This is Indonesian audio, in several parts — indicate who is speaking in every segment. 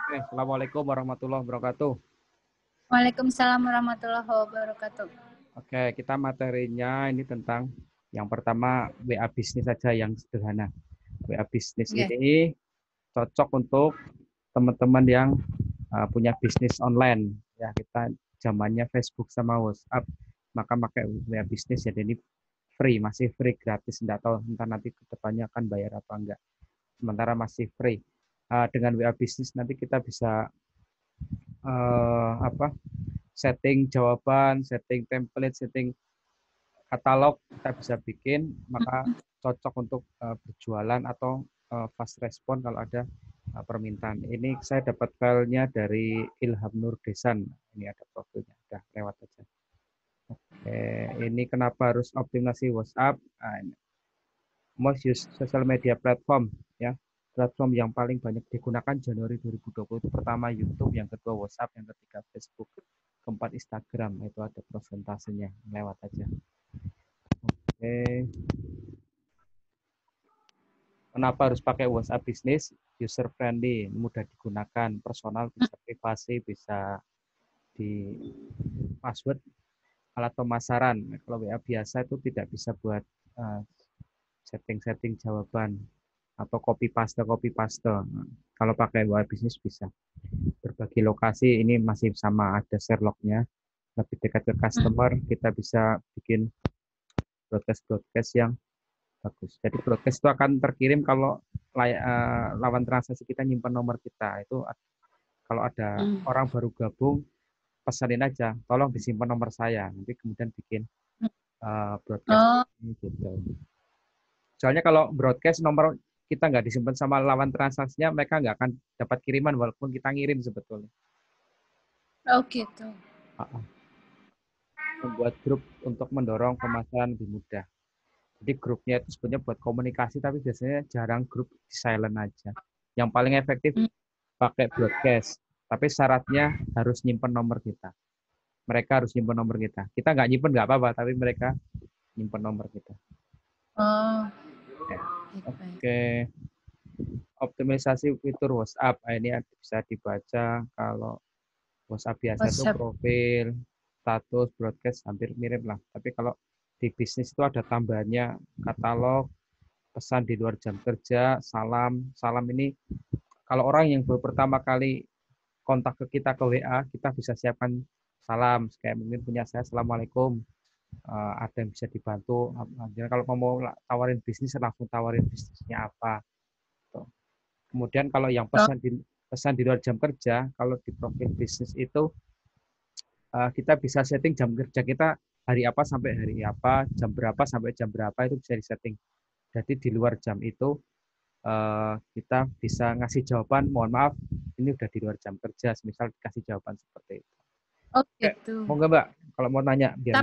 Speaker 1: Oke, Assalamualaikum warahmatullahi wabarakatuh.
Speaker 2: Waalaikumsalam warahmatullahi wabarakatuh.
Speaker 1: Oke, kita materinya ini tentang yang pertama WA bisnis saja yang sederhana. WA bisnis
Speaker 2: Okay.
Speaker 1: ini cocok untuk teman-teman yang punya bisnis online. Ya, kita zamannya Facebook sama WhatsApp, maka pakai WA bisnis ya, ini free, masih free, gratis. Enggak tahu entah nanti ke depannya akan bayar apa enggak. Sementara masih free. Dengan WA bisnis nanti kita bisa setting jawaban, setting template, setting katalog kita bisa bikin, maka cocok untuk berjualan atau fast respon kalau ada permintaan. Ini saya dapat filenya dari Ilham Nur Desan. Ini ada profilnya, udah lewat aja. Oke, ini kenapa harus optimasi WhatsApp? Most used social media platform, ya. Platform yang paling banyak digunakan Januari 2020 itu pertama YouTube, yang kedua WhatsApp, yang ketiga Facebook, keempat Instagram. Itu ada persentasenya, lewat aja. Oke. Kenapa harus pakai WhatsApp Business? User friendly, mudah digunakan, personal, bisa privasi, bisa di password, alat pemasaran. Kalau WA biasa itu tidak bisa buat setting-setting jawaban atau copy paste. Kalau pakai WA Business bisa. Berbagi lokasi ini masih sama, ada share log-nya. Lebih dekat ke customer, kita bisa bikin broadcast yang bagus. Jadi broadcast itu akan terkirim kalau lawan transaksi kita nyimpan nomor kita. Itu kalau ada orang baru gabung, pesanin aja, tolong disimpan nomor saya. Nanti kemudian bikin broadcast gitu. Soalnya kalau broadcast nomor kita nggak disimpan sama lawan transaksinya, mereka nggak akan dapat kiriman walaupun kita ngirim sebetulnya.
Speaker 2: Oh gitu.
Speaker 1: Membuat grup untuk mendorong pemasaran lebih mudah. Jadi grupnya itu sebenarnya buat komunikasi, tapi biasanya jarang grup di silent aja. Yang paling efektif pakai broadcast, tapi syaratnya harus nyimpen nomor kita. Mereka harus nyimpen nomor kita. Kita nggak nyimpen nggak apa-apa, tapi mereka nyimpen nomor kita.
Speaker 2: Oh.
Speaker 1: Ya. Oke. Optimisasi fitur WhatsApp. Ini bisa dibaca. Kalau WhatsApp biasa itu profil, status, broadcast hampir mirip lah. Tapi kalau di bisnis itu ada tambahannya katalog, pesan di luar jam kerja, salam. Salam ini kalau orang yang baru pertama kali kontak ke kita ke WA, kita bisa siapkan salam. Kayak mungkin punya saya, Assalamualaikum. Ada yang bisa dibantu. Jadi kalau mau tawarin bisnis, langsung tawarin bisnisnya apa. Kemudian kalau yang pesan di luar jam kerja, kalau di profil bisnis itu kita bisa setting jam kerja kita hari apa sampai hari apa, jam berapa sampai jam berapa, itu bisa disetting. Jadi di luar jam itu kita bisa ngasih jawaban, mohon maaf, ini udah di luar jam kerja, misal dikasih jawaban seperti itu.
Speaker 2: Oh gitu.
Speaker 1: Mau nggak Mbak, kalau mau nanya? Biar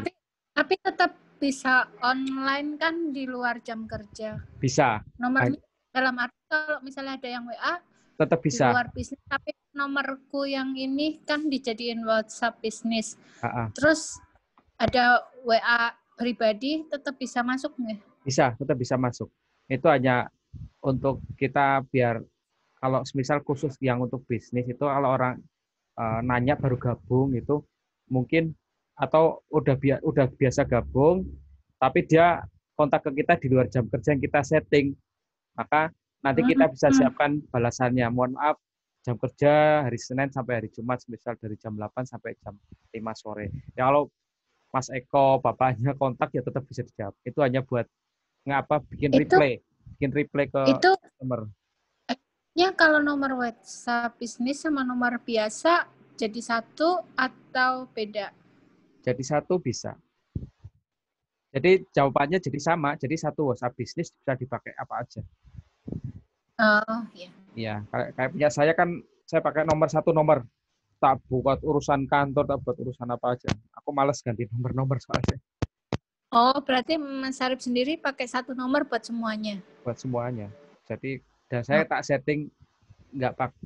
Speaker 2: tapi tetap bisa online kan di luar jam kerja?
Speaker 1: Bisa.
Speaker 2: Nomornya dalam arti kalau misalnya ada yang WA,
Speaker 1: tetap bisa.
Speaker 2: Di luar bisnis, tapi nomorku yang ini kan dijadiin WhatsApp bisnis. Terus ada WA pribadi, tetap bisa masuk nggak?
Speaker 1: Bisa, tetap bisa masuk. Itu hanya untuk kita biar kalau misal khusus yang untuk bisnis itu kalau orang nanya baru gabung itu mungkin atau udah biasa gabung tapi dia kontak ke kita di luar jam kerja yang kita setting, maka nanti kita bisa siapkan balasannya. Mohon maaf, jam kerja hari Senin sampai hari Jumat, misal dari jam 8 sampai jam 5 sore. Ya kalau Mas Eko, bapaknya kontak ya tetap bisa dijawab. Itu hanya buat bikin replay ke customer.
Speaker 2: Ya kalau nomor WhatsApp bisnis sama nomor biasa jadi satu atau beda?
Speaker 1: Jadi satu bisa. Jadi jawabannya jadi sama. Jadi satu WhatsApp bisnis bisa dipakai apa aja.
Speaker 2: Oh iya.
Speaker 1: Iya, kayak punya saya kan saya pakai nomor satu nomor. Tak buat urusan kantor, tak buat urusan apa aja. Aku males ganti nomor-nomor soalnya.
Speaker 2: Oh, berarti Mas Arif sendiri pakai satu nomor buat semuanya?
Speaker 1: Buat semuanya. Jadi, dan saya tak setting, nggak pakai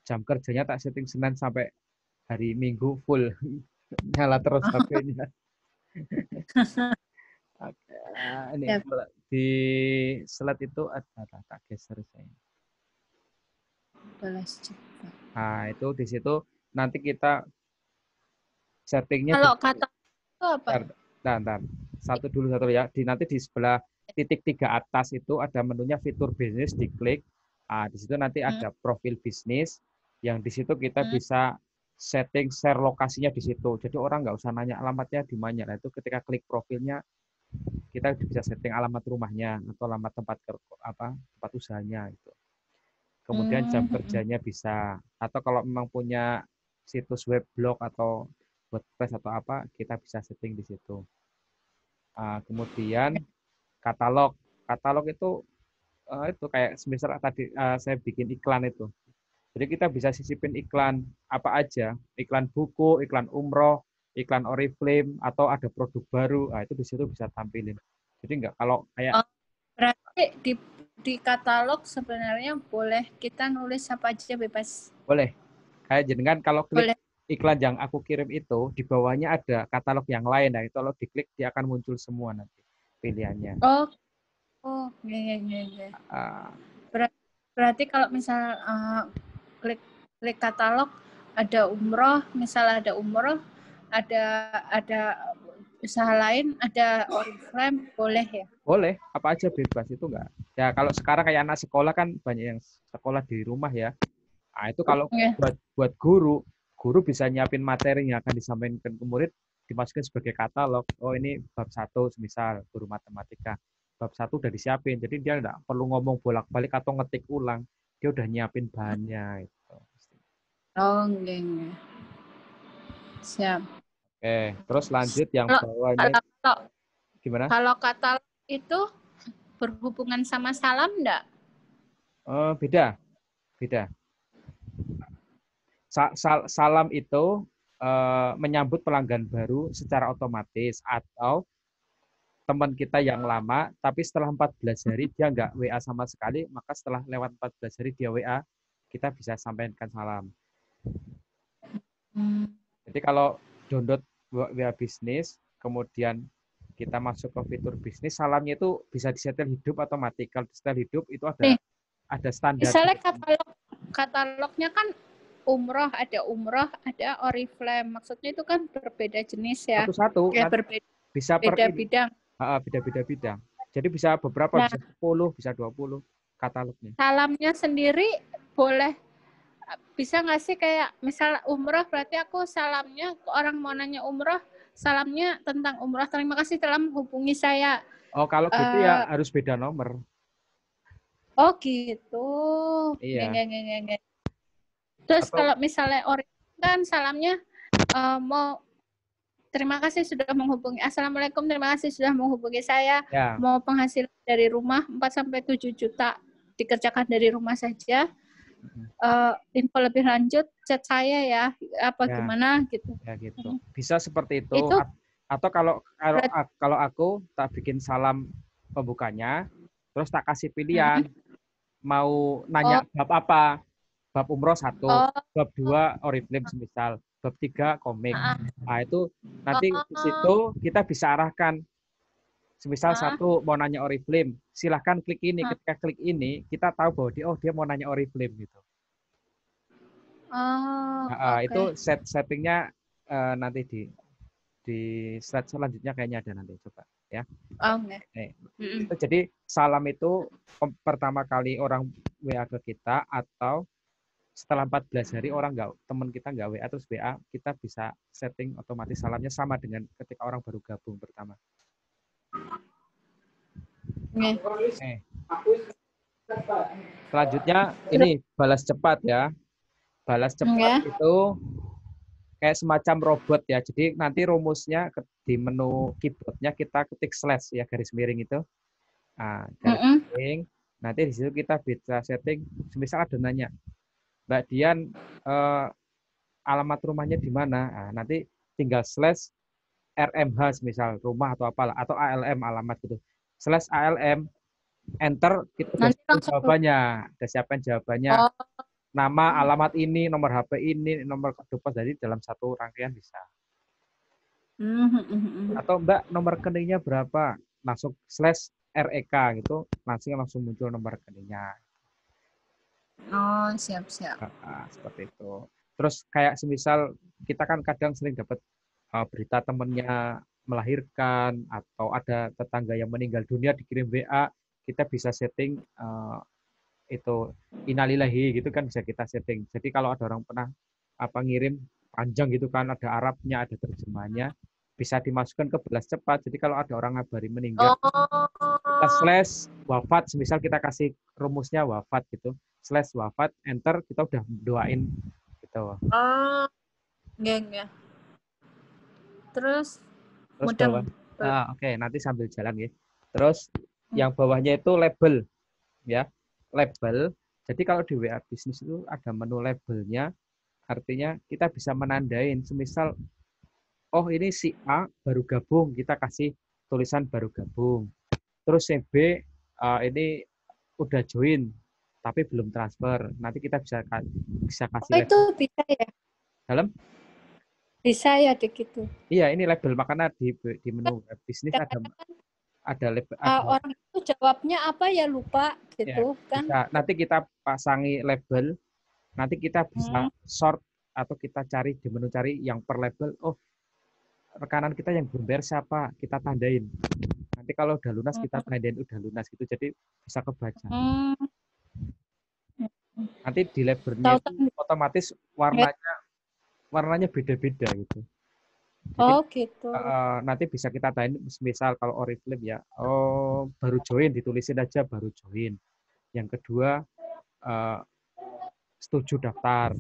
Speaker 1: jam kerjanya, tak setting Senin sampai hari Minggu full. Nyala terus HP-nya. Oke. Ini
Speaker 2: Ya.
Speaker 1: di slide itu ada tak geser saya.
Speaker 2: Balas cepat.
Speaker 1: Nah, itu di situ nanti kita settingnya
Speaker 2: Kalau kata itu apa?
Speaker 1: Ntar. Satu ya. Nanti di sebelah titik 3 atas itu ada menunya fitur bisnis, diklik. Nah, di situ nanti ada profil bisnis, yang di situ kita bisa setting share lokasinya di situ. Jadi orang nggak usah nanya alamatnya di mana. Nah, itu ketika klik profilnya, kita bisa setting alamat rumahnya atau alamat tempat usahanya itu. Kemudian jam kerjanya bisa, atau kalau memang punya situs web blog atau WordPress atau apa, kita bisa setting di situ. Kemudian katalog itu kayak semisal tadi saya bikin iklan itu. Jadi kita bisa sisipin iklan apa aja, iklan buku, iklan umroh, iklan Oriflame, atau ada produk baru, itu di situ bisa tampilin. Jadi enggak kalau kayak
Speaker 2: berarti di katalog sebenarnya boleh kita nulis apa aja bebas.
Speaker 1: Boleh. Kayak jenengan kalau klik
Speaker 2: Boleh.
Speaker 1: iklan yang aku kirim itu, di bawahnya ada katalog yang lain. Nah, itu kalau diklik dia akan muncul semua nanti pilihannya.
Speaker 2: Ya. Berarti kalau misal klik katalog ada umroh, misal ada umroh, ada usaha lain, ada Oriflame, boleh ya?
Speaker 1: Boleh, apa aja bebas itu enggak. Ya kalau sekarang kayak anak sekolah kan banyak yang sekolah di rumah ya. Nah, itu kalau buat guru bisa nyiapin materi yang akan disampaikan ke murid, dimasukin sebagai katalog. Oh, ini bab 1 misal guru matematika. Bab 1 udah disiapin. Jadi dia enggak perlu ngomong bolak-balik atau ngetik ulang. Dia udah nyiapin bahannya itu.
Speaker 2: Oh, enggak. Siap.
Speaker 1: Oke, terus lanjut yang bawahnya. Gimana?
Speaker 2: Kalau katalog itu berhubungan sama salam enggak?
Speaker 1: Beda. Salam itu menyambut pelanggan baru secara otomatis, atau teman kita yang lama, tapi setelah 14 hari dia nggak WA sama sekali, maka setelah lewat 14 hari dia WA, kita bisa sampaikan salam. Jadi kalau download WA bisnis, kemudian kita masuk ke fitur bisnis, salamnya itu bisa disetel hidup atau mati. Kalau disetel hidup itu ada standar.
Speaker 2: Misalnya katalognya kan umroh, ada Oriflame. Maksudnya itu kan berbeda jenis ya.
Speaker 1: Satu-satu. Bisa
Speaker 2: beda bidang.
Speaker 1: Beda bidang. Jadi bisa beberapa, bisa 10, bisa 20 katalognya.
Speaker 2: Salamnya sendiri boleh, bisa nggak sih kayak misal umroh, berarti aku salamnya orang mau nanya umroh, salamnya tentang umroh, terima kasih telah menghubungi saya.
Speaker 1: Oh, kalau gitu ya harus beda nomor.
Speaker 2: Oh gitu.
Speaker 1: Iya.
Speaker 2: Nggak. Terus kalau misalnya orang kan salamnya mau terima kasih sudah menghubungi. Assalamualaikum, terima kasih sudah menghubungi saya. Ya. Mau penghasilan dari rumah 4-7 juta dikerjakan dari rumah saja. Info lebih lanjut chat saya ya, gimana gitu.
Speaker 1: Ya gitu. Bisa seperti itu. Atau kalau aku tak bikin salam pembukanya, terus tak kasih pilihan mau nanya bab apa. Bab umroh 1, bab 2 Oriflame semisal, bab 3 komik. Nah, itu nanti di situ kita bisa arahkan. Semisal 1 mau nanya Oriflame, silahkan klik ini. Ketika klik ini, kita tahu bahwa dia mau nanya Oriflame gitu. Itu settingnya nanti di slide selanjutnya kayaknya ada nanti, coba ya. Jadi salam itu pertama kali orang WA ke kita, atau setelah 14 hari teman kita nggak WA terus WA, kita bisa setting otomatis salamnya sama dengan ketika orang baru gabung pertama. Selanjutnya ini balas cepat ya. Balas cepat itu kayak semacam robot ya. Jadi nanti rumusnya di menu keyboardnya kita ketik slash ya, garis miring itu. Garis miring. Nanti di situ kita bisa setting. Misal ada nanya, Mbak Dian, alamat rumahnya di mana? Nanti tinggal slash RMH misal rumah atau apalah, atau ALM alamat gitu. Slash ALM, enter, kita udah siapin jawabannya. Udah siapin jawabannya. Nama, alamat ini, nomor HP ini, nomor kode pos, jadi dalam satu rangkaian bisa. Atau Mbak, nomor rekeningnya berapa? langsung slash REK gitu, langsung muncul nomor rekeningnya.
Speaker 2: Oh, siap-siap.
Speaker 1: Seperti itu. Terus kayak semisal kita kan kadang sering dapat berita temennya melahirkan atau ada tetangga yang meninggal dunia dikirim WA, kita bisa setting itu innalillahi gitu kan bisa kita setting. Jadi kalau ada orang pernah ngirim panjang gitu kan, ada Arabnya, ada terjemahnya, bisa dimasukkan ke belas cepat. Jadi kalau ada orang ngabari meninggal, kita slash wafat, misal kita kasih rumusnya wafat gitu, slash wafat, enter, kita udah doain gitu.
Speaker 2: Enggak. Terus
Speaker 1: bawah. Oke, nanti sambil jalan ya. Terus yang bawahnya itu label ya. Label. Jadi kalau di WA bisnis itu ada menu labelnya, artinya kita bisa menandain semisal oh ini si A baru gabung, kita kasih tulisan baru gabung. Terus si B ini udah join tapi belum transfer. Nanti kita bisa kasih label.
Speaker 2: Itu bisa ya?
Speaker 1: Dalam?
Speaker 2: Bisa ya gitu.
Speaker 1: Iya, ini label, makanya di menu web bisnis ada label.
Speaker 2: Orang itu jawabnya apa ya lupa gitu
Speaker 1: ya,
Speaker 2: kan.
Speaker 1: Bisa. Nanti kita pasangi label, nanti kita bisa sort atau kita cari di menu cari yang per label. Oh, rekanan kita yang belum bayar siapa? Kita tandain. Nanti kalau udah lunas kita tandain udah lunas gitu. Jadi bisa kebaca. Nanti di labelnya itu otomatis warnanya beda-beda gitu. Jadi,
Speaker 2: gitu.
Speaker 1: Nanti bisa kita tandain misal kalau Oriflame ya, baru join, ditulisin aja baru join. Yang kedua setuju daftar.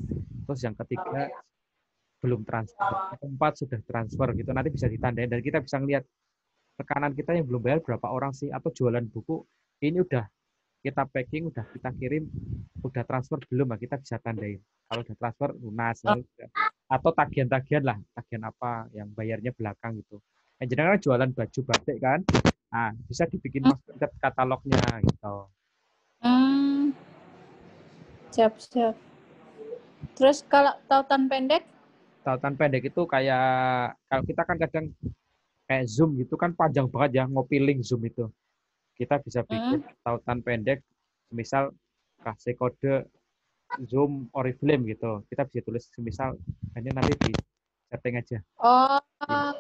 Speaker 1: Terus yang ketiga belum transfer. Yang keempat sudah transfer gitu. Nanti bisa ditandain dan kita bisa ngelihat rekanan kita yang belum bayar berapa orang sih, atau jualan buku ini udah kita packing, udah kita kirim, udah transfer belum, kita bisa tandain. Kalau udah transfer lunas, atau tagihan-tagihan lah, tagihan apa yang bayarnya belakang gitu. Yang jenengan jualan baju batik kan, nah bisa dibikin masuk ke katalognya gitu.
Speaker 2: Siap. Terus kalau tautan pendek?
Speaker 1: Tautan pendek itu kayak kalau kita kan kadang kayak Zoom gitu kan panjang banget ya, ngopi link Zoom itu. Kita bisa bikin tautan pendek, misal kasih kode Zoom Oriflame gitu. Kita bisa tulis misal ini nanti di setting aja.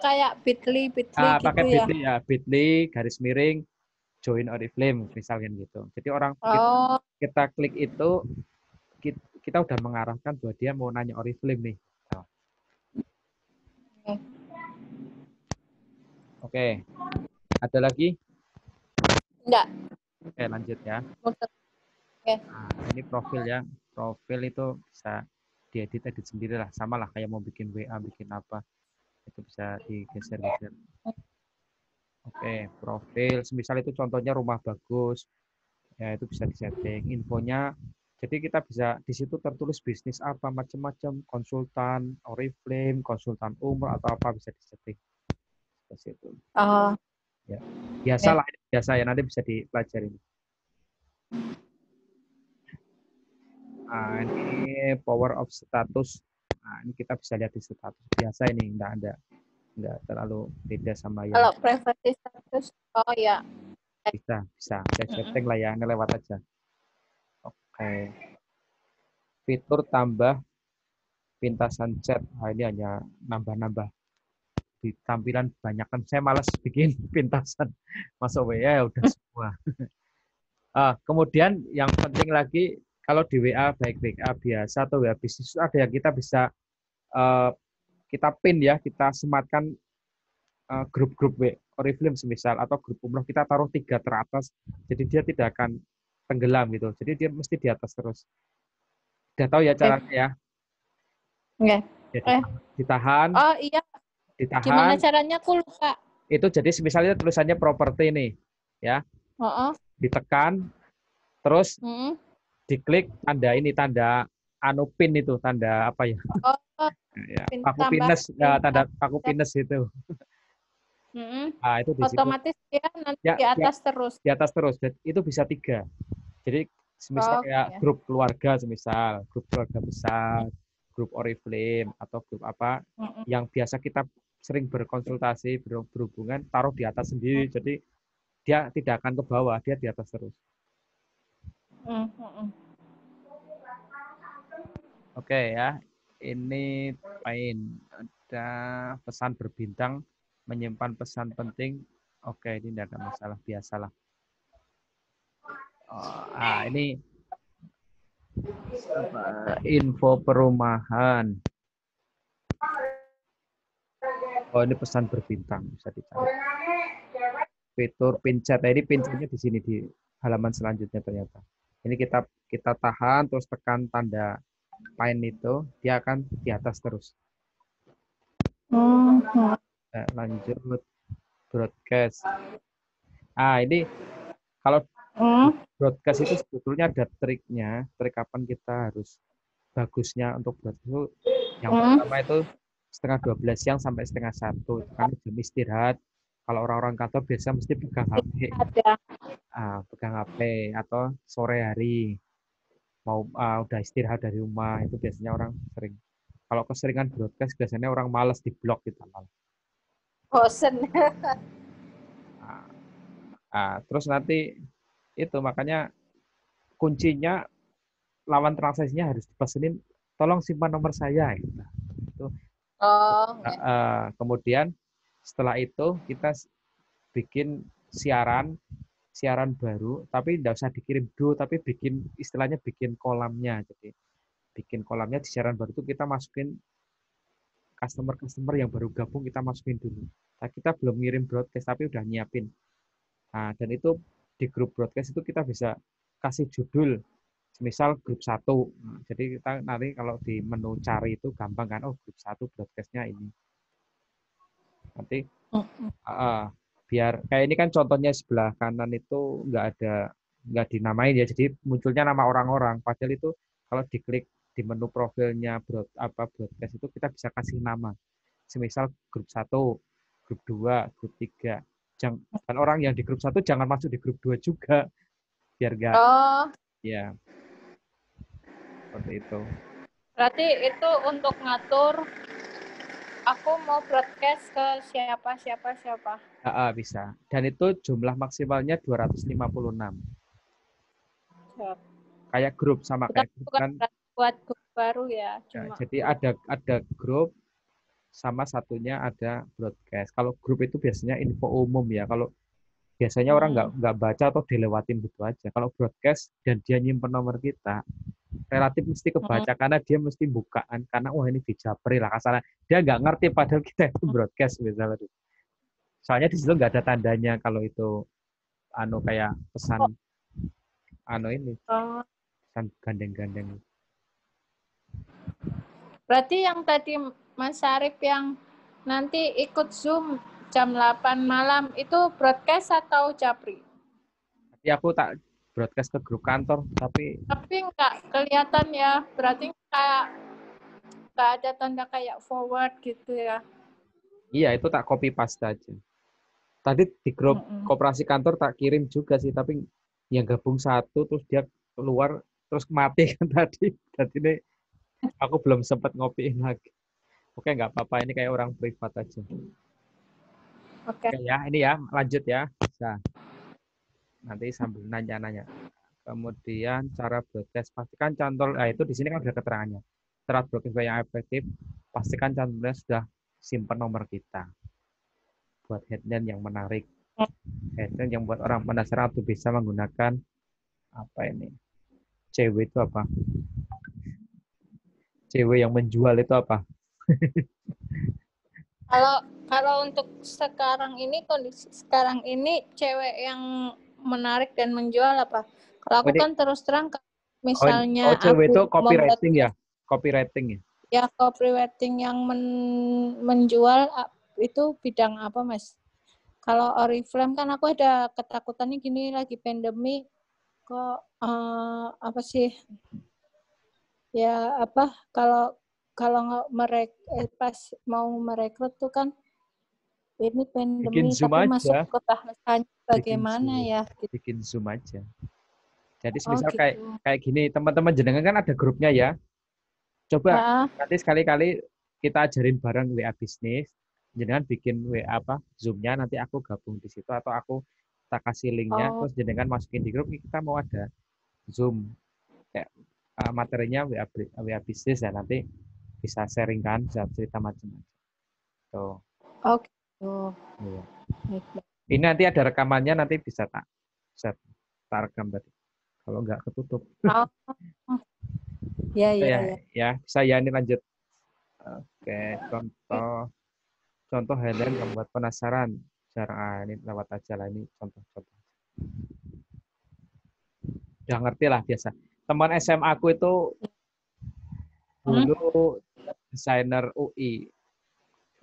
Speaker 2: Kayak Bitly gitu
Speaker 1: pakai
Speaker 2: ya.
Speaker 1: Bitly ya, Bitly garis miring join Oriflame misalnya gitu. Jadi orang kita klik itu kita udah mengarahkan bahwa dia mau nanya Oriflame nih. Oke. Ada lagi?
Speaker 2: Enggak.
Speaker 1: Oke, lanjut ya. Nah, ini profil ya. Profil itu bisa diedit sendiri lah. Sama lah kayak mau bikin WA, bikin apa. Itu bisa digeser-geser. Oke, profil. Misal itu contohnya rumah bagus. Ya, itu bisa disetting. Infonya, jadi kita bisa, di situ tertulis bisnis apa, macam-macam. Konsultan, Oriflame, konsultan umroh, atau apa bisa disetting. Ke situ. Ya. Biasa ya, nanti bisa dipelajari. Nah, ini power of status. Nah, ini kita bisa lihat di status. Biasa ini, enggak terlalu beda sama yang.
Speaker 2: Kalau privacy status, ya.
Speaker 1: Bisa. Saya setting lah ya, ngelewat aja. Oke. Fitur tambah pintasan chat. Nah, ini hanya nambah-nambah di tampilan banyak kan. Saya malas bikin pintasan. Masuk WA udah semua. Kemudian yang penting lagi, kalau di WA, baik WA biasa atau WA bisnis, ada yang kita bisa kita pin ya, kita sematkan grup-grup Oriflame semisal, atau grup umroh kita taruh 3 teratas, jadi dia tidak akan tenggelam gitu. Jadi dia mesti di atas terus. Udah tahu ya caranya ya?
Speaker 2: Enggak.
Speaker 1: Jadi ditahan.
Speaker 2: Iya.
Speaker 1: Ditahan.
Speaker 2: Gimana caranya aku lupa.
Speaker 1: Itu jadi misalnya tulisannya properti nih, ya. Ditekan, terus diklik tanda ini, tanda pin itu, tanda apa ya? Ya, paku pinus, ya, tanda paku pinus itu.
Speaker 2: Nah, itu otomatis dia nanti di atas terus.
Speaker 1: Di atas terus. Itu bisa 3. Jadi semisal kayak grup keluarga, semisal grup keluarga besar, grup Oriflame, atau grup apa yang biasa kita sering berkonsultasi, berhubungan, taruh di atas sendiri. Jadi dia tidak akan ke bawah, dia di atas terus. Oke ya, ini poin. Ada pesan berbintang, menyimpan pesan penting. Oke, ini tidak ada masalah, biasalah. Ini info perumahan. Oh, ini pesan berbintang, bisa dicari. Fitur pin chat. Ini pin chatnya di sini di halaman selanjutnya ternyata. Ini kita tahan terus tekan tanda pin itu, dia akan di atas terus. Lanjut broadcast. Ini kalau broadcast itu sebetulnya ada triknya, trik kapan kita harus bagusnya untuk broadcast. Yang pertama itu setengah 12 siang sampai setengah 1, kan jam istirahat. Kalau orang-orang kantor biasa mesti pegang HP. Pegang HP atau sore hari mau udah istirahat dari rumah, itu biasanya orang sering. Kalau keseringan broadcast biasanya orang malas di blok gitu.
Speaker 2: Bosen.
Speaker 1: Terus nanti itu makanya kuncinya lawan transaksinya harus dipesenin, tolong simpan nomor saya. Gitu. Kemudian setelah itu kita bikin siaran baru, tapi tidak usah dikirim tapi istilahnya bikin kolamnya. Jadi bikin kolamnya di siaran baru itu kita masukin customer yang baru gabung, kita masukin dulu. Nah, kita belum ngirim broadcast tapi udah nyiapin. Dan itu di grup broadcast itu kita bisa kasih judul, misal grup 1. Jadi kita nanti kalau di menu cari itu gampang kan, grup 1 broadcastnya ini. Nanti biar kayak ini kan contohnya sebelah kanan itu nggak dinamain ya, jadi munculnya nama orang-orang. Padahal itu kalau diklik di menu profilnya broadcast itu kita bisa kasih nama. Semisal grup 1, grup 2, grup 3. Dan orang yang di grup 1 jangan masuk di grup 2 juga. Biar nggak. Ya. Seperti itu.
Speaker 2: Berarti itu untuk ngatur aku mau broadcast ke siapa.
Speaker 1: Bisa. Dan itu jumlah maksimalnya 256. Kayak grup sama kayak grup kan.
Speaker 2: Buat grup baru ya.
Speaker 1: Jadi ada grup sama satunya ada broadcast. Kalau grup itu biasanya info umum ya. Kalau biasanya orang nggak baca atau dilewatin gitu aja. Kalau broadcast dan dia nyimpen nomor kita, relatif mesti kebaca karena dia mesti bukaan, karena wah ini dijapri lah kasarnya. Dia nggak ngerti padahal kita itu broadcast misalnya. Soalnya di situ nggak ada tandanya kalau itu kayak pesan ini. Pesan gandeng-gandeng.
Speaker 2: Berarti yang tadi Mas Syarif yang nanti ikut Zoom jam 8 malam itu broadcast atau japri?
Speaker 1: Tapi aku tak broadcast ke grup kantor, tapi
Speaker 2: nggak kelihatan ya, berarti kayak nggak ada tanda kayak forward gitu ya?
Speaker 1: Iya, itu tak copy paste aja. Tadi di grup koperasi kantor tak kirim juga sih, tapi yang gabung 1 terus dia keluar terus mati kan tadi. Jadi ini aku belum sempat ngopiin lagi. Oke, nggak apa-apa, ini kayak orang privat aja. Oke ya, ini ya, lanjut ya. Bisa. Nanti sambil nanya-nanya. Kemudian cara broadcast, pastikan cantol, itu di sini kan ada keterangannya. Cara broadcast yang efektif, pastikan cantolnya sudah simpan nomor kita. Buat headline yang menarik. Headline yang buat orang penasaran untuk bisa menggunakan apa ini? CW itu apa? CW yang menjual itu apa?
Speaker 2: Kalau untuk sekarang ini, kondisi sekarang ini cewek yang menarik dan menjual apa? Kalau aku kan terus terang misalnya
Speaker 1: CW itu copywriting ya? Copywriting ya?
Speaker 2: Ya, copywriting yang menjual itu bidang apa, Mas? Kalau Oriflame kan aku ada ketakutannya gini, lagi pandemi kok apa sih? Ya apa kalau pas mau merekrut tuh kan ini pandemi tapi aja. Masuk ke bahasanya bagaimana ya?
Speaker 1: Gitu. Bikin Zoom aja. Jadi misal gitu. kayak gini, teman-teman jenengan kan ada grupnya ya. Coba nanti sekali-kali kita ajarin bareng WA bisnis. Jenengan bikin WA Zoom-nya, nanti aku gabung di situ atau aku kita kasih linknya, terus jenengan masukin di grup, kita mau ada Zoom, kayak materinya WA bisnis ya, nanti bisa sharing kan, bisa cerita macam-macam. Tuh.
Speaker 2: Oke.
Speaker 1: Iya. Ini nanti ada rekamannya, nanti bisa tak rekam tadi. Kalau nggak ketutup. Ya, bisa ya, ini lanjut. Oke, contoh Helen membuat penasaran. Ini lewat aja lah, ini contoh-contoh. Udah ngerti lah biasa. Teman SMA aku itu dulu desainer UI.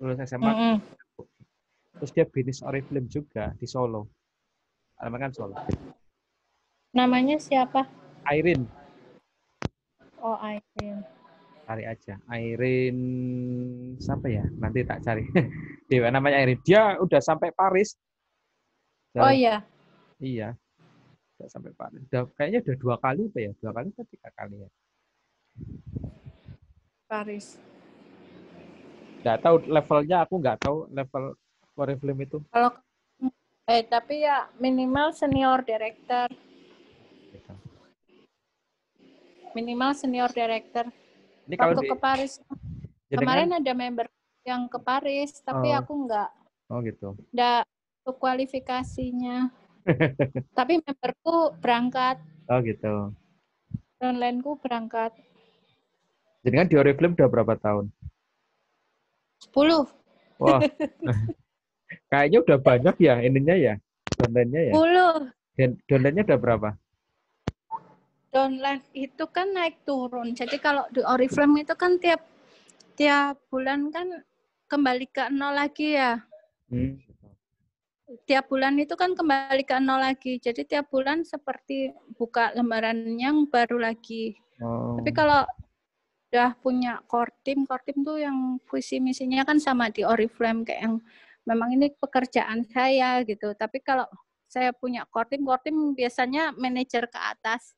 Speaker 1: Lulus SMA. Terus dia bisnis Oriflame juga di Solo. Namanya kan Solo.
Speaker 2: Namanya siapa?
Speaker 1: Airin.
Speaker 2: Oh, Airin.
Speaker 1: Cari aja. Airin siapa ya? Nanti tak cari. Dewa namanya Airin. Dia udah sampai Paris.
Speaker 2: Oh iya.
Speaker 1: Iya. Udah sampai Paris. Kayaknya udah 2 kali apa ya? 2 kali atau 3 kali ya?
Speaker 2: Paris.
Speaker 1: Nggak tahu levelnya, aku nggak tahu level Oriflame itu.
Speaker 2: Kalau tapi ya minimal senior director.
Speaker 1: Gitu.
Speaker 2: Minimal senior director.
Speaker 1: Ini
Speaker 2: waktu ke Paris. Kemarin ada member yang ke Paris, tapi aku nggak.
Speaker 1: Oh gitu.
Speaker 2: Nggak untuk kualifikasinya. Tapi memberku berangkat.
Speaker 1: Oh gitu.
Speaker 2: Online-ku berangkat.
Speaker 1: Jadi kan di Oriflame udah berapa tahun?
Speaker 2: 10.
Speaker 1: Wah. Kayaknya udah banyak ya ininya ya. Downline-nya ya.
Speaker 2: 10.
Speaker 1: Downline-nya udah berapa?
Speaker 2: Downline itu kan naik turun. Jadi kalau di Oriflame itu kan tiap bulan kan kembali ke 0 lagi ya. Tiap bulan itu kan kembali ke 0 lagi. Jadi tiap bulan seperti buka lembaran yang baru lagi. Tapi kalau udah punya core team tuh yang visi misinya kan sama di Oriflame, kayak yang memang ini pekerjaan saya gitu. Tapi kalau saya punya core team biasanya manajer ke atas.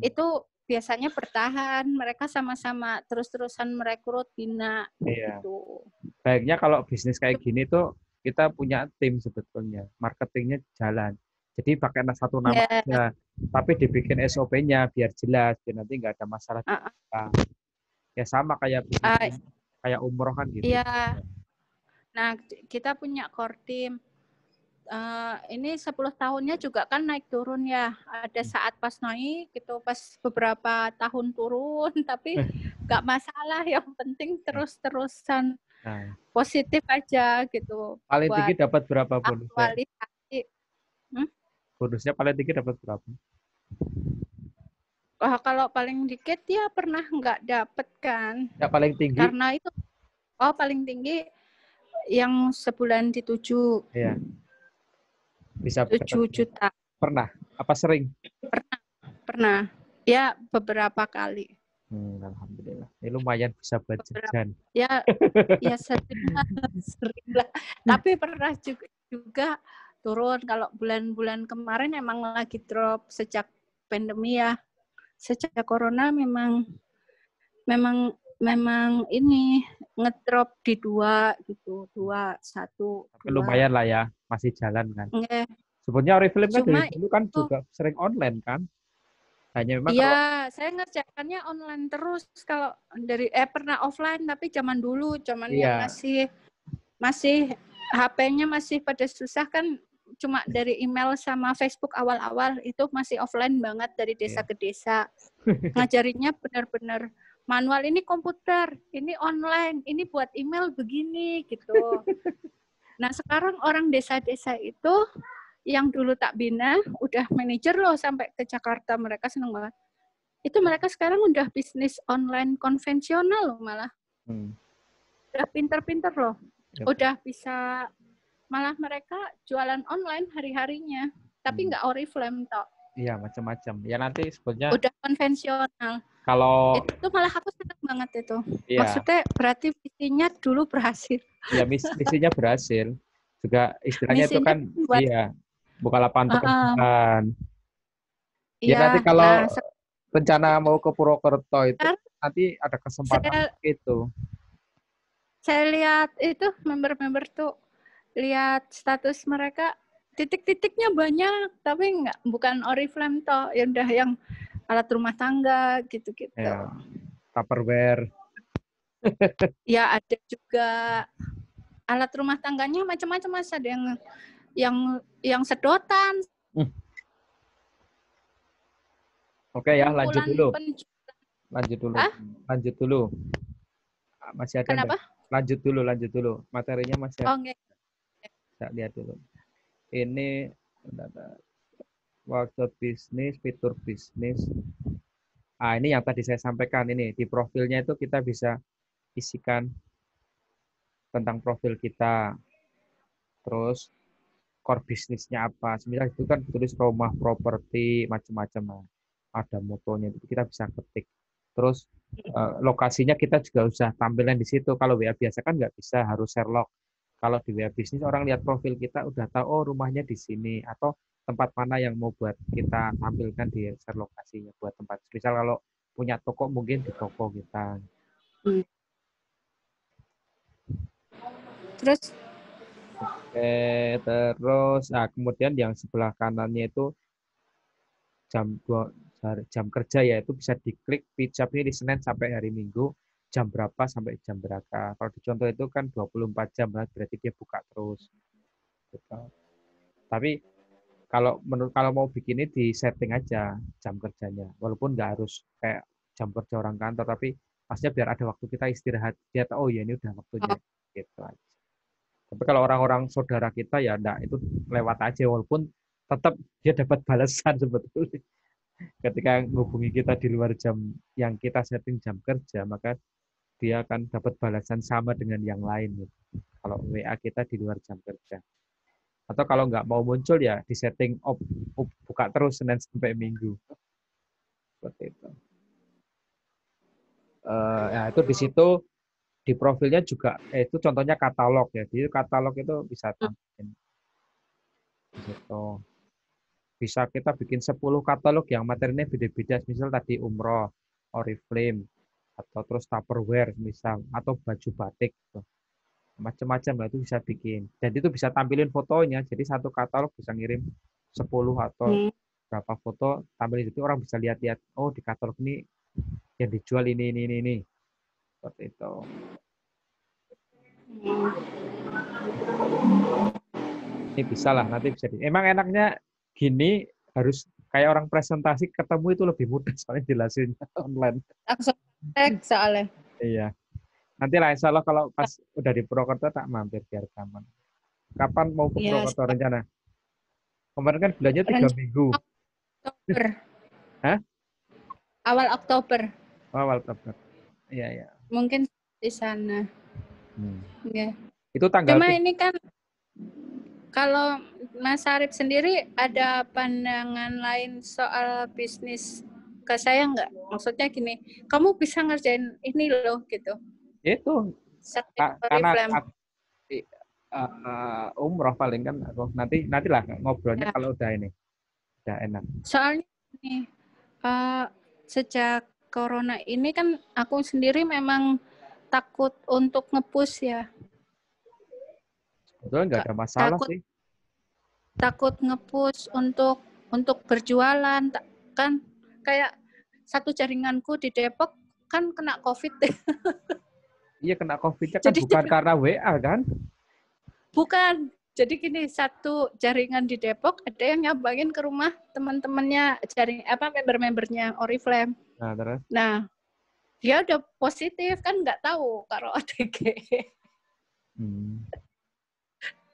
Speaker 2: Itu biasanya bertahan, mereka sama-sama terus-terusan merekrut bina.
Speaker 1: Iya.
Speaker 2: Gitu.
Speaker 1: Baiknya kalau bisnis kayak gini tuh kita punya tim sebetulnya, marketingnya jalan. Jadi pakai satu nama aja, tapi dibikin SOP-nya biar jelas, biar nanti nggak ada masalah. Ya sama kayak kayak umroh kan gitu.
Speaker 2: Iya. Nah, kita punya core team. Ini 10 tahunnya juga kan naik turun ya. Ada saat pas naik gitu, pas beberapa tahun turun, tapi nggak masalah. Yang penting terus-terusan positif aja gitu.
Speaker 1: Paling tinggi dapat berapa bonusnya? Bonusnya paling tinggi dapat berapa?
Speaker 2: Wah, kalau paling dikit ya pernah nggak dapet kan.
Speaker 1: Ya paling tinggi?
Speaker 2: Karena itu, paling tinggi yang sebulan di 7.
Speaker 1: Iya. Bisa
Speaker 2: 7 juta.
Speaker 1: Pernah? Apa sering?
Speaker 2: Pernah. Ya, beberapa kali.
Speaker 1: Alhamdulillah. Ini lumayan bisa buat jajan.
Speaker 2: Ya sering lah. Tapi pernah juga turun. Kalau bulan-bulan kemarin emang lagi drop sejak pandemi ya. Sejak corona memang ini ngedrop di 2 gitu, 2, 1.
Speaker 1: Tapi lumayan lah ya, masih jalan kan.
Speaker 2: Sebenarnya
Speaker 1: Oriflame kan dari dulu kan juga sering online kan. Hanya memang
Speaker 2: saya ngerjakannya online terus. Kalau dari pernah offline tapi zaman dulu, yang masih HP-nya masih pada susah kan, cuma dari email sama Facebook awal-awal itu masih offline banget dari desa ke desa. Ngajarinnya benar-benar manual, ini komputer, ini online, ini buat email begini gitu. Nah, sekarang orang desa-desa itu yang dulu tak bina, udah manajer loh sampai ke Jakarta, mereka seneng banget. Itu mereka sekarang udah bisnis online konvensional loh malah. Udah pinter-pinter loh. Udah bisa, malah mereka jualan online hari-harinya. Tapi nggak Oriflame tok.
Speaker 1: Iya, macam-macam. Ya nanti sebetulnya
Speaker 2: udah konvensional.
Speaker 1: Kalau
Speaker 2: itu malah aku senang banget itu. Iya. Maksudnya berarti misinya dulu berhasil.
Speaker 1: Iya, misinya berhasil. Juga istilahnya misinya itu kan buka lapangan pekerjaan. Ya nanti kalau rencana mau ke Purwokerto itu nanti ada kesempatan itu.
Speaker 2: Saya lihat itu member-member tuh, lihat status mereka titik-titiknya banyak, tapi bukan Oriflame toh, ya udah yang alat rumah tangga gitu-gitu.
Speaker 1: Ya, Tupperware.
Speaker 2: Ya ada juga alat rumah tangganya macam-macam, Mas. Ada yang sedotan.
Speaker 1: Oke ya, lanjut dulu. Lanjut dulu. Masih ada
Speaker 2: Kenapa?
Speaker 1: Lanjut dulu. Materinya masih ada.
Speaker 2: Okay.
Speaker 1: Kita lihat dulu. Ini workshop bisnis, fitur bisnis. Ini yang tadi saya sampaikan ini. Di profilnya itu kita bisa isikan tentang profil kita. Terus core bisnisnya apa. Semisal itu kan tulis rumah, properti, macam-macam. Ada motonya, itu kita bisa ketik. Terus lokasinya kita juga usah tampilkan di situ. Kalau WA biasa kan nggak bisa, harus share log. Kalau di WA bisnis orang lihat profil kita udah tahu, oh rumahnya di sini, atau tempat mana yang mau buat kita tampilkan di share lokasinya buat tempat. Misal kalau punya toko mungkin di toko kita.
Speaker 2: Terus?
Speaker 1: Oke, terus kemudian yang sebelah kanannya itu jam kerja, ya itu bisa diklik pijat ini di Senin sampai hari Minggu jam berapa sampai jam berapa. Kalau di contoh itu kan 24 jam lah, berarti dia buka terus. Gitu. Tapi kalau mau bikin ini di setting aja jam kerjanya, walaupun nggak harus kayak jam kerja orang kantor, tapi pastinya biar ada waktu kita istirahat. Dia tahu, oh ya ini udah waktunya, gitu aja. Tapi kalau orang-orang saudara kita ya enggak, itu lewat aja, walaupun tetap dia dapat balasan sebetulnya. Ketika menghubungi kita di luar jam yang kita setting jam kerja, maka dia akan dapat balasan sama dengan yang lain. Gitu. Kalau WA kita di luar jam kerja. Atau kalau nggak mau muncul ya di setting buka terus Senin sampai Minggu. Seperti itu. Ya itu di situ di profilnya juga itu contohnya katalog ya. Jadi katalog itu bisa tampilin di situ. Bisa kita bikin 10 katalog yang materinya beda-beda, misal tadi umroh, Oriflame, atau terus Tupperware misal, atau baju batik gitu. Macam-macam lah itu bisa bikin. Dan itu bisa tampilin fotonya. Jadi satu katalog bisa ngirim 10 atau berapa foto, tampilin itu orang bisa lihat-lihat, oh di katalog ini yang dijual ini. Seperti itu. Ini bisa lah, nanti bisa. Emang enaknya gini, harus kayak orang presentasi ketemu itu lebih mudah, soalnya jelasin online.
Speaker 2: Langsung teks soalnya.
Speaker 1: Iya. Nanti lah insya Allah kalau pas udah di Purwokerto tak mampir biar gampang. Kapan mau ke Purwokerto rencana? Kemarin kan bulannya 3 minggu.
Speaker 2: Oktober.
Speaker 1: Hah?
Speaker 2: Awal Oktober.
Speaker 1: Awal Oktober. Iya.
Speaker 2: Mungkin di sana. Ya.
Speaker 1: Itu tanggal.
Speaker 2: Cuma ini kan kalau Mas Arif sendiri ada pandangan lain soal bisnis ke saya nggak? Maksudnya gini, kamu bisa ngerjain ini loh gitu.
Speaker 1: Itu karena umroh paling kan nantilah ngobrolnya kalau udah ini udah enak.
Speaker 2: Soalnya ini sejak corona ini kan aku sendiri memang takut untuk nge-push ya.
Speaker 1: Sebetulnya nggak ada masalah sih.
Speaker 2: Takut nge-push untuk berjualan kan, kayak satu jaringanku di Depok kan kena COVID.
Speaker 1: Iya, kena COVID-nya kan bukan karena WA kan?
Speaker 2: Bukan. Jadi gini, satu jaringan di Depok ada yang nyabangin ke rumah teman-temannya member-membernya Oriflame.
Speaker 1: Nah, terus?
Speaker 2: Nah, dia udah positif kan, nggak tahu kalau OTG.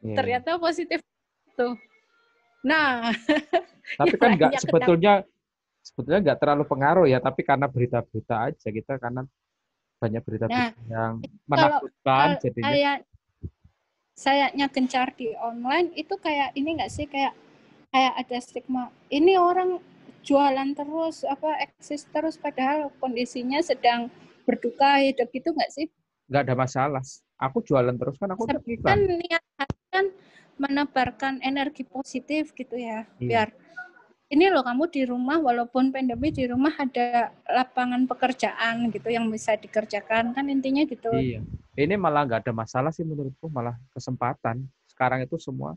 Speaker 2: Ternyata positif tuh. Nah,
Speaker 1: tapi kan nggak sebetulnya nggak terlalu pengaruh ya, tapi karena berita-berita aja kita, karena banyak berita-berita yang menakutkan jadinya.
Speaker 2: Sayanya gencar di online itu kayak ini nggak sih, kayak ada stigma ini orang jualan terus eksis terus padahal kondisinya sedang berduka hidup gitu nggak sih?
Speaker 1: Nggak ada masalah. Aku jualan terus kan, aku
Speaker 2: kan niat kan menebarkan energi positif gitu ya. Biar ini loh kamu di rumah walaupun pandemi di rumah ada lapangan pekerjaan gitu yang bisa dikerjakan kan, intinya gitu.
Speaker 1: Iya. Ini malah nggak ada masalah sih menurutku, malah kesempatan. Sekarang itu semua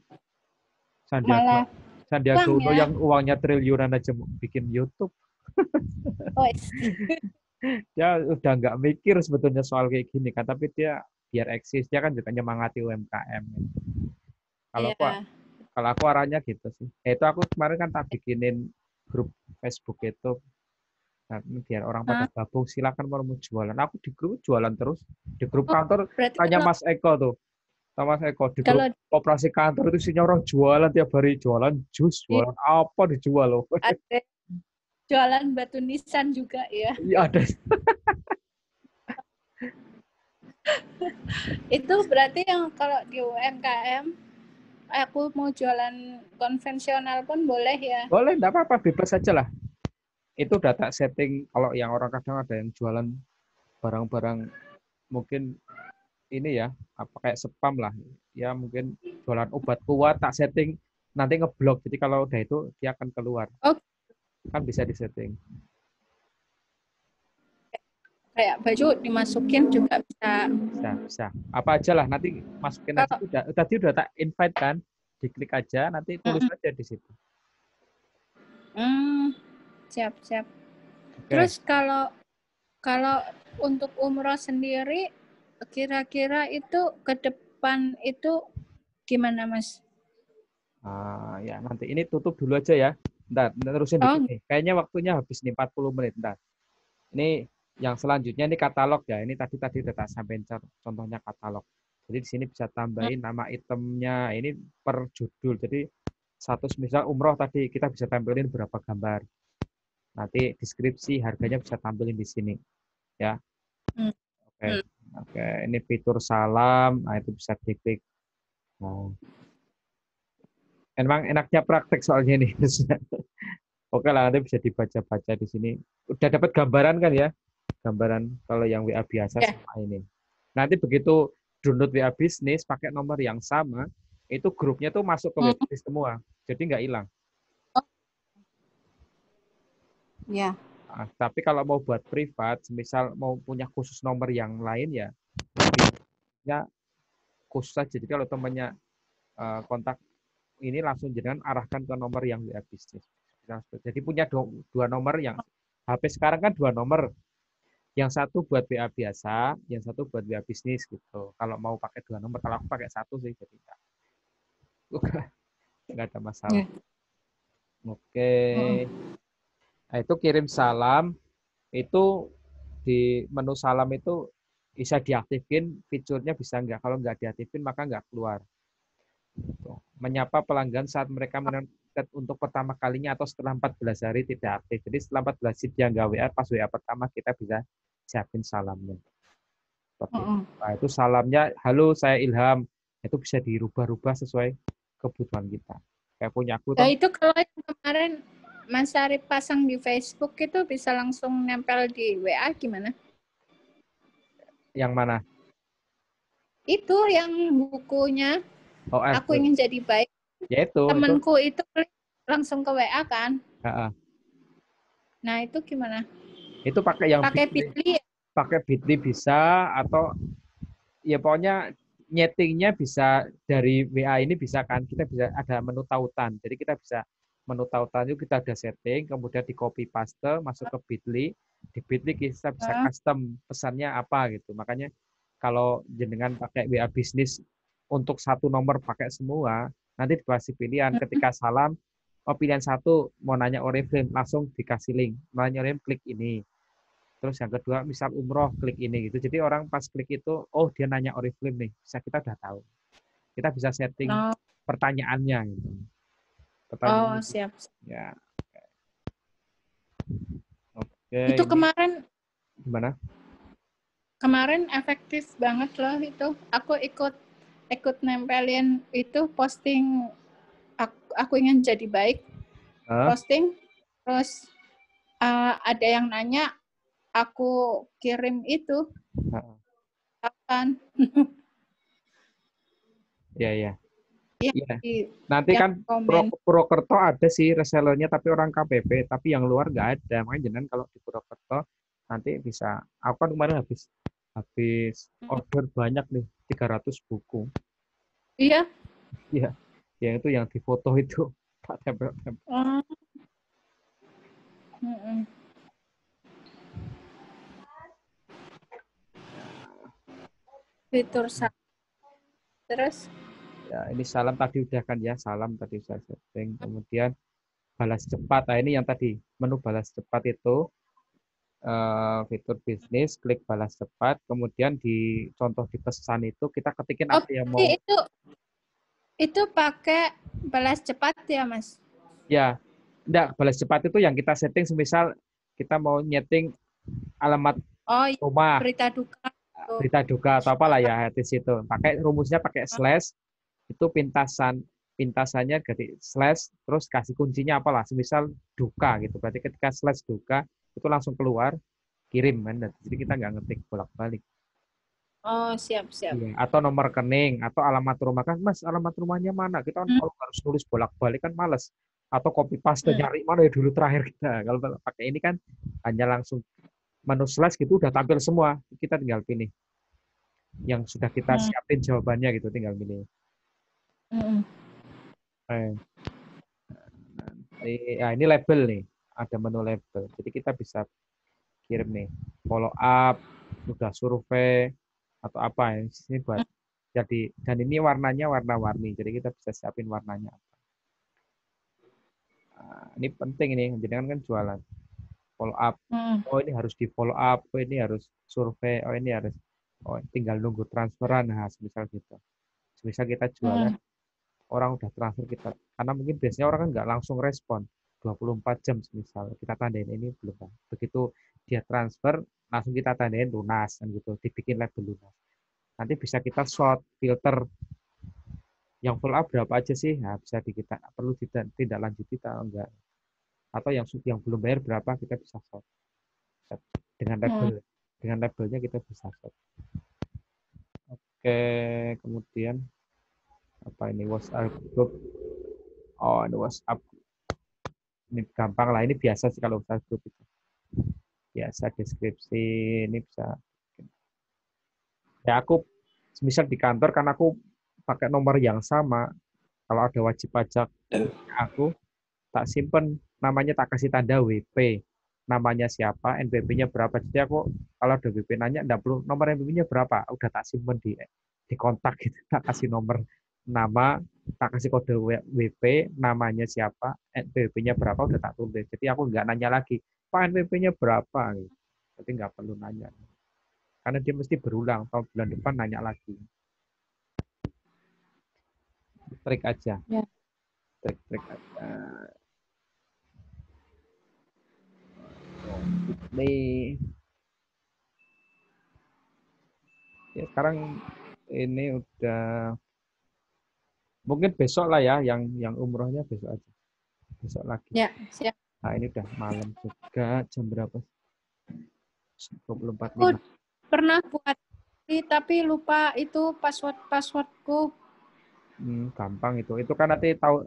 Speaker 1: Sandiaga Uno yang uangnya triliunan aja bikin YouTube.
Speaker 2: Oh,
Speaker 1: dia udah nggak mikir sebetulnya soal kayak gini kan, tapi dia biar eksis, dia kan juga nyemangati UMKM. Kalau aku arahnya gitu sih. Itu aku kemarin kan tak bikinin grup Facebook itu, nah, biar orang pada gabung, silakan mau jualan. Aku di grup jualan terus, di grup kantor tanya Mas Eko tuh, sama Mas Eko di grup operasi kantor itu isinya orang jualan tiap hari, jualan jus, jualan apa dijual loh.
Speaker 2: Ada jualan batu nisan juga ya.
Speaker 1: Iya ada.
Speaker 2: Itu berarti yang kalau di UMKM aku mau jualan konvensional pun boleh ya?
Speaker 1: Boleh, enggak apa-apa, bebas aja lah. Itu data setting, kalau yang orang kadang ada yang jualan barang-barang mungkin ini ya, apa kayak spam lah. Ya mungkin jualan obat kuat tak setting nanti ngeblok. Jadi kalau udah itu dia akan keluar.
Speaker 2: Oh.
Speaker 1: Kan bisa disetting.
Speaker 2: Kayak baju dimasukin juga bisa.
Speaker 1: Bisa. Apa aja lah nanti masukin aja. Udah tak invite kan, diklik aja nanti tulis aja di situ.
Speaker 2: Siap. Okay. Terus kalau untuk umroh sendiri kira-kira itu ke depan itu gimana, Mas?
Speaker 1: Ya nanti ini tutup dulu aja ya. Ntar terusin dikit nih. Kayaknya waktunya habis nih 40 menit. Ntar. Ini yang selanjutnya ini katalog ya. Ini tadi udah tak sampaikan contohnya katalog. Jadi di sini bisa tambahin nama itemnya. Ini per judul. Jadi satu misal umroh tadi kita bisa tampilin berapa gambar. Nanti deskripsi harganya bisa tampilin di sini. Ya. Oke. Ini fitur salam. Nah, itu bisa diklik. Nah. Emang enaknya praktek soalnya ini. Oke lah, nanti bisa dibaca-baca di sini. Udah dapat gambaran kan ya? Gambaran kalau yang WA biasa sama ini. Nanti begitu download WA bisnis pakai nomor yang sama, itu grupnya tuh masuk ke WA bisnis semua. Jadi nggak hilang.
Speaker 2: Ya.
Speaker 1: Nah, tapi kalau mau buat privat, misal mau punya khusus nomor yang lain ya khusus aja. Jadi kalau temannya kontak ini langsung jangan arahkan ke nomor yang WA bisnis. Jadi punya dua nomor yang HP sekarang kan dua nomor. Yang satu buat WA biasa, yang satu buat WA bisnis gitu. Kalau mau pakai dua nomor, kalau aku pakai satu sih jadi nggak ada masalah. Oke. Nah, itu kirim salam itu di menu salam itu bisa diaktifin, fiturnya bisa nggak. Kalau nggak diaktifin maka nggak keluar. Menyapa pelanggan saat mereka menekan untuk pertama kalinya atau setelah 14 hari tidak aktif. Jadi setelah 14 hari dia nggak WA, pas WA pertama kita bisa siapin salamnya. Nah, itu salamnya, halo saya Ilham. Itu bisa dirubah-rubah sesuai kebutuhan kita. Kayak punya aku.
Speaker 2: Nah, itu kalau yang kemarin Mas Arif pasang di Facebook itu bisa langsung nempel di WA gimana?
Speaker 1: Yang mana?
Speaker 2: Itu yang bukunya. Oh, aku ingin jadi baik.
Speaker 1: Ya itu.
Speaker 2: Temanku itu klik langsung ke WA kan? Nah itu gimana?
Speaker 1: Itu pakai yang
Speaker 2: Bitly.
Speaker 1: Pakai Bitly bisa atau ya pokoknya nyetingnya bisa dari WA ini bisa kan? Kita bisa ada menu tautan. Jadi kita bisa menu tautan itu kita ada setting, kemudian di copy paste masuk ke Bitly. Di Bitly kita bisa custom pesannya apa gitu. Makanya kalau jenengan pakai WA bisnis untuk satu nomor pakai semua, nanti dikasih pilihan ketika salam, pilihan satu mau nanya Oriflame, langsung dikasih link. Mau nanya Oriflame, klik ini. Terus yang kedua, misal umroh, klik ini gitu. Jadi orang pas klik itu, oh dia nanya Oriflame nih, bisa kita udah tahu. Kita bisa setting pertanyaannya gitu.
Speaker 2: Pertanyaan siap.
Speaker 1: Ya. Oke.
Speaker 2: Itu kemarin
Speaker 1: gimana?
Speaker 2: Kemarin efektif banget loh itu. Aku ikut nempelin itu posting aku ingin jadi baik. Posting terus ada yang nanya, aku kirim itu. Kapan?
Speaker 1: Iya. Nanti kan Purwokerto ada sih resellernya tapi orang KPP, tapi yang luar nggak ada. Makanya jangan kalau di Purwokerto nanti bisa. Aku kan kemarin habis order banyak nih, 300 buku.
Speaker 2: Iya.
Speaker 1: Iya. Yang itu yang difoto itu. Tak tempel-tempel.
Speaker 2: Fitur salam. Terus?
Speaker 1: Ya, ini salam tadi udah kan ya, salam tadi saya setting. Kemudian balas cepat. Nah, ini yang tadi menu balas cepat itu fitur bisnis, klik balas cepat. Kemudian di contoh di pesan itu kita ketikin apa yang mau.
Speaker 2: Itu pakai balas cepat ya, Mas?
Speaker 1: Ya, enggak, balas cepat itu yang kita setting semisal kita mau nyeting alamat rumah, berita duka atau apalah ya di situ. Pakai rumusnya pakai slash, itu pintasannya ganti slash, terus kasih kuncinya apalah, semisal duka gitu. Berarti ketika slash duka itu langsung keluar, kirim kan. Jadi kita nggak ngetik bolak-balik.
Speaker 2: Oh, siap.
Speaker 1: Iya. Atau nomor rekening, atau alamat rumah kan, Mas, alamat rumahnya mana? Kita kan kalau harus nulis bolak-balik kan males. Atau copy paste nyari mana ya dulu terakhir kita. Kalau pakai ini kan hanya langsung menu slash gitu udah tampil semua. Kita tinggal pilih yang sudah kita siapin jawabannya gitu, tinggal pilih. Nah, ini label nih, ada menu label. Jadi kita bisa kirim nih follow up, udah survei atau apa ya. Ini buat jadi, dan ini warnanya warna-warni. Jadi kita bisa siapin warnanya apa. Nah, ini penting ini, jadi kan jualan follow up. Oh ini harus di follow up, oh ini harus survei, oh ini harus, oh tinggal nunggu transferan, nah semisal gitu. Semisal kita jualan, orang udah transfer kita, karena mungkin biasanya orang kan nggak langsung respon 24 jam semisal kita tandain ini belum. Begitu dia transfer, langsung kita tandain lunas kan gitu, dibikin label lunas. Nanti bisa kita sort, filter yang follow up berapa aja sih, nah bisa kita perlu tidak lanjut kita enggak, atau yang belum bayar berapa kita bisa sort dengan labelnya kita bisa sort. Oke, kemudian apa ini, WhatsApp group. Oh, ini WhatsApp. Ini gampang lah, ini biasa sih kalau WhatsApp group itu. Biasa deskripsi, ini bisa. Ya aku, misal di kantor kan aku pakai nomor yang sama, kalau ada wajib pajak aku tak simpen, namanya tak kasih tanda WP, namanya siapa, NPWP-nya berapa. Jadi aku kalau ada WP nanya, enggak perlu nomor NPWP-nya berapa, udah tak simpen di kontak gitu, tak kasih nomor nama, tak kasih kode WP, namanya siapa, NPWP-nya berapa, udah tak tulis. Jadi aku nggak nanya lagi, Pak NPWP-nya berapa, gitu. Jadi nggak perlu nanya. Karena dia mesti berulang, tahun bulan depan nanya lagi. Trik aja. Ya. Trik aja. Nih. Ya, sekarang ini udah mungkin besok lah ya, yang umrohnya besok aja. Besok lagi.
Speaker 2: Ya, siap.
Speaker 1: Nah, ini udah malam juga, jam berapa? 24.5.
Speaker 2: Aku pernah buat tapi lupa itu passwordku.
Speaker 1: Gampang itu. Itu kan nanti tahu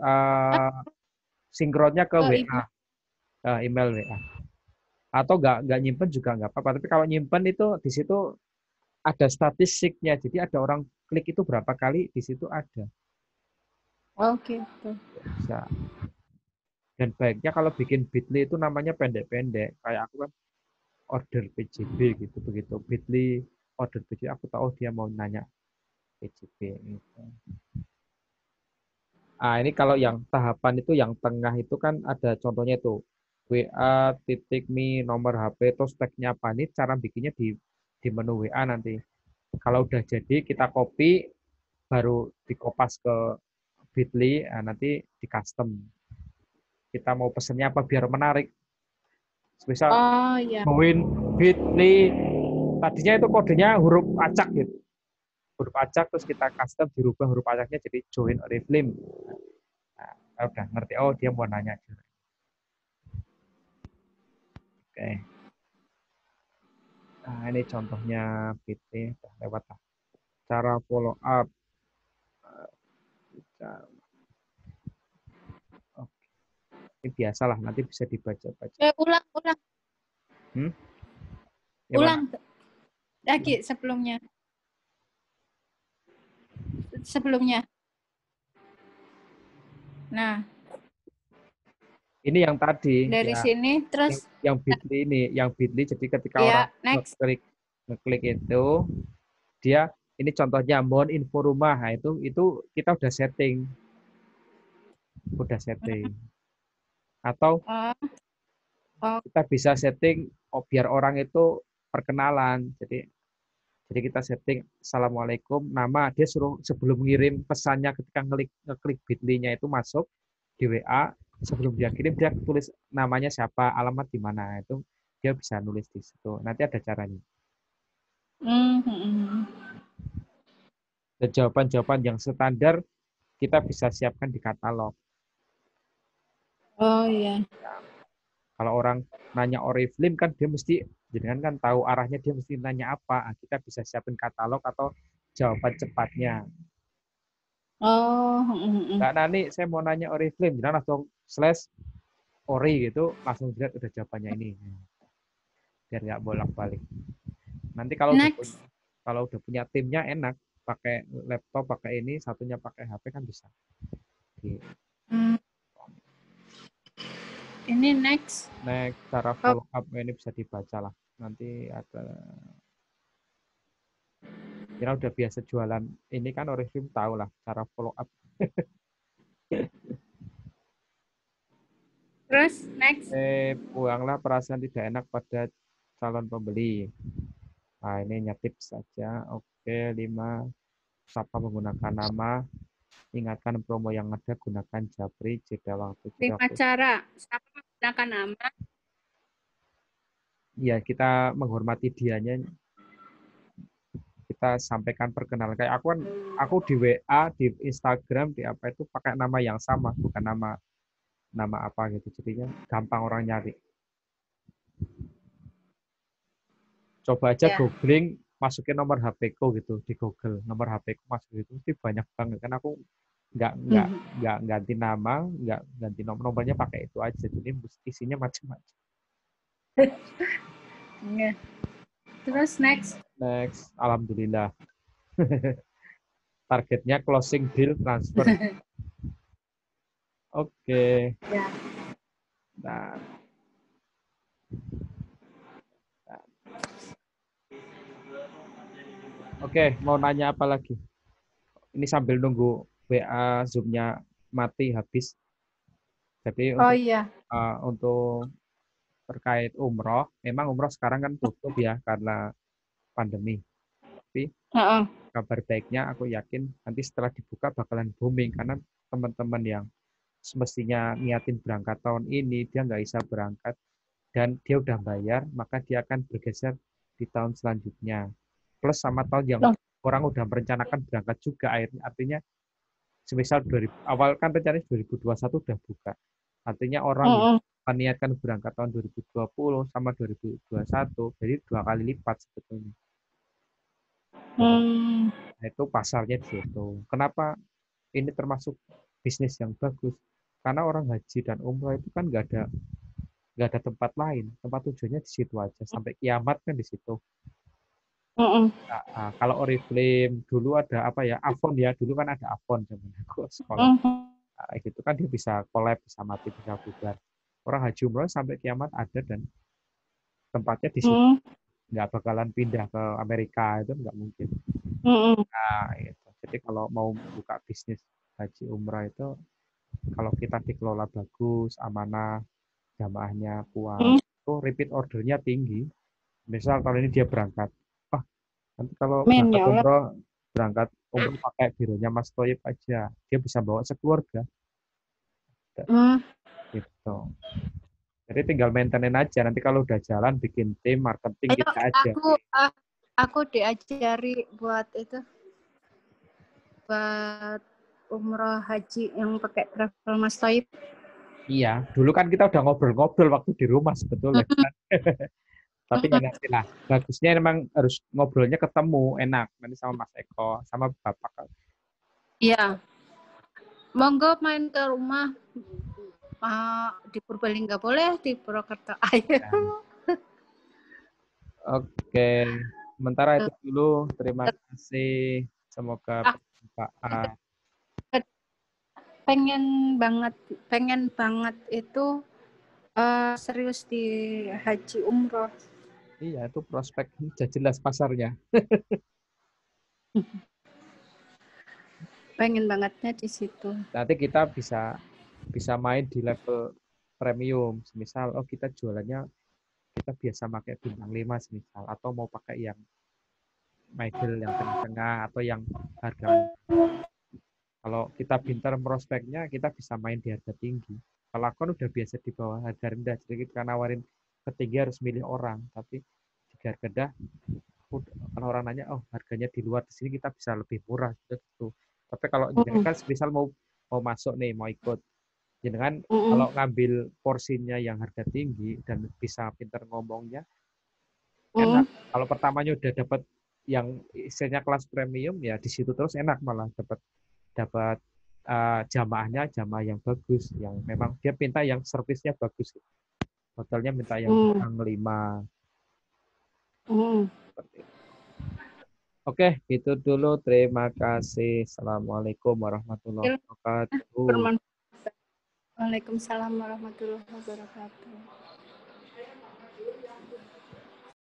Speaker 1: sinkronnya ke WA. Email WA. Atau nggak nyimpen juga nggak apa-apa. Tapi kalau nyimpen itu di situ ada statistiknya. Jadi ada orang klik itu berapa kali, di situ ada.
Speaker 2: Oke.
Speaker 1: Bisa. Dan baiknya kalau bikin Bitly itu namanya pendek-pendek. Kayak aku kan order PJB gitu, begitu Bitly order PJB, aku tahu dia mau nanya PJB gitu. Ini kalau yang tahapan itu, yang tengah itu kan ada contohnya itu WA titik me nomor HP, terus tagnya apa. Ini cara bikinnya di menu WA nanti. Kalau udah jadi kita copy, baru dikopas ke Bitly, nanti di custom. Kita mau pesennya apa biar menarik. Misal join Bitly, tadinya itu kodenya huruf acak gitu. Huruf acak, terus kita custom dirubah huruf acaknya jadi join Oriflame. Nah, udah ngerti, oh dia mau nanya. Oke. Nah, ini contohnya Bitly, udah lewat lah. Cara follow up. Oke. Ini biasalah, nanti bisa dibaca-baca.
Speaker 2: Ulang. Ulang lagi sebelumnya. Nah,
Speaker 1: ini yang tadi
Speaker 2: dari
Speaker 1: ya,
Speaker 2: sini terus
Speaker 1: yang Bitly ini, yang Bitly. Jadi ketika orang
Speaker 2: ya, next.
Speaker 1: ngeklik itu, dia ini contohnya mohon info rumah. Nah, itu kita udah setting. Atau kita bisa setting biar orang itu perkenalan. Jadi kita setting Assalamualaikum, nama dia suruh sebelum ngirim pesannya ketika ngeklik Bitly-nya itu masuk di WA, sebelum dia kirim dia tulis namanya siapa, alamat di mana, itu dia bisa nulis di situ. Nanti ada caranya. Dan jawaban-jawaban yang standar kita bisa siapkan di katalog.
Speaker 2: Oh iya.
Speaker 1: Kalau orang nanya Oriflame kan dia mesti, jangan kan tahu arahnya dia mesti nanya apa. Kita bisa siapin katalog atau jawaban cepatnya.
Speaker 2: Oh.
Speaker 1: Mbak Nani, saya mau nanya Oriflame, jangan langsung slash Ori gitu, langsung lihat udah jawabannya ini. Biar nggak bolak-balik. Nanti kalau udah punya timnya enak, pakai laptop, pakai ini, satunya pakai HP kan bisa.
Speaker 2: Ini next.
Speaker 1: Cara follow up ini bisa dibaca lah. Nanti ada. Kira udah biasa jualan ini kan Oriflame tahu lah cara follow up.
Speaker 2: Terus next.
Speaker 1: Buanglah perasaan tidak enak pada calon pembeli. Nah, ini hanya tips saja. Oke, 5. Sapa menggunakan nama. Ingatkan promo yang ada, gunakan Japri, jeda waktu.
Speaker 2: 5 cara. Sapa menggunakan nama.
Speaker 1: Ya, kita menghormati dianya. Kita sampaikan perkenalan. Kayak aku di WA, di Instagram, di apa itu pakai nama yang sama, bukan nama apa gitu. Jadinya gampang orang nyari. Coba aja googling, masukin nomor HP ku gitu di Google, nomor HP ku masuk itu sih banyak banget kan. Aku nggak ganti nama, nggak ganti nomornya, pakai itu aja. Jadi isinya macam-macam.
Speaker 2: Terus next.
Speaker 1: Alhamdulillah. Targetnya closing deal transfer. Oke. Nah. Oke, mau nanya apa lagi? Ini sambil nunggu WA Zoom-nya mati habis. Jadi untuk terkait umroh, memang umroh sekarang kan tutup ya karena pandemi. Tapi kabar baiknya aku yakin nanti setelah dibuka bakalan booming karena teman-teman yang semestinya niatin berangkat tahun ini dia nggak bisa berangkat dan dia udah bayar, maka dia akan bergeser di tahun selanjutnya. Plus sama tahun yang orang udah merencanakan berangkat juga, artinya semisal awal kan rencananya 2021 udah buka. Artinya orang yang meniatkan berangkat tahun 2020 sama 2021, jadi 2 kali lipat sebetulnya. Nah, itu pasarnya di situ. Kenapa ini termasuk bisnis yang bagus? Karena orang haji dan umroh itu kan nggak ada tempat lain. Tempat tujuannya di situ aja. Sampai kiamat kan di situ. Nah, kalau Oriflame dulu ada apa ya? Avon ya. Dulu kan ada Avon zaman aku sekolah. Nah, gitu kan dia bisa collab, bisa mati, bisa bubar. Orang haji umroh sampai kiamat ada dan tempatnya di situ. Nggak bakalan pindah ke Amerika, itu nggak mungkin. Nah, itu. Jadi kalau mau buka bisnis haji umrah itu, kalau kita dikelola bagus, amanah, jamaahnya kuat, itu repeat ordernya tinggi. Misal kalau ini dia berangkat, nanti kalau berangkat umroh pakai bironya Mas Toyib aja, dia bisa bawa sekeluarga. Gitu. Jadi tinggal maintenance aja. Nanti kalau udah jalan bikin tim marketing kita aja.
Speaker 2: Aku diajari buat umroh haji yang pakai travel Mas Toib.
Speaker 1: Iya, dulu kan kita udah ngobrol-ngobrol waktu di rumah sebetulnya. Tapi ya nanti lah. Bagusnya memang harus ngobrolnya ketemu, enak. Nanti sama Mas Eko, sama Bapak.
Speaker 2: Iya. Monggo main ke rumah. Di Purbalingga boleh, di Purwokerto ayo. Ya.
Speaker 1: Oke, sementara itu dulu. Terima kasih. Semoga bermanfaat.
Speaker 2: pengen banget itu serius di haji umroh.
Speaker 1: Iya, itu prospek sudah jelas pasarnya.
Speaker 2: Pengen bangetnya di situ.
Speaker 1: Nanti kita bisa main di level premium. Misal, oh kita jualannya kita biasa pakai bintang 5 misal, atau mau pakai yang middle yang tengah-tengah atau yang harga. Kalau kita pintar prospeknya, kita bisa main di harga tinggi. Kalau aku kan udah biasa di bawah harga rendah, jadi kita nawarin ketinggi harus milih orang. Tapi di harga rendah, kalau orang nanya, oh harganya di luar di sini kita bisa lebih murah gitu. Tapi kalau jenengan kan misal mau masuk nih, mau ikut, jenengan kalau ngambil porsinya yang harga tinggi dan bisa pintar ngomongnya, enak. Kalau pertamanya udah dapat yang istilahnya kelas premium, ya di situ terus enak malah dapat jamaah yang bagus, yang memang dia minta yang servisnya bagus. Hotelnya minta yang bintang 5. Seperti itu. Oke, itu dulu. Terima kasih. Assalamualaikum warahmatullahi wabarakatuh.
Speaker 2: Waalaikumsalam warahmatullahi wabarakatuh.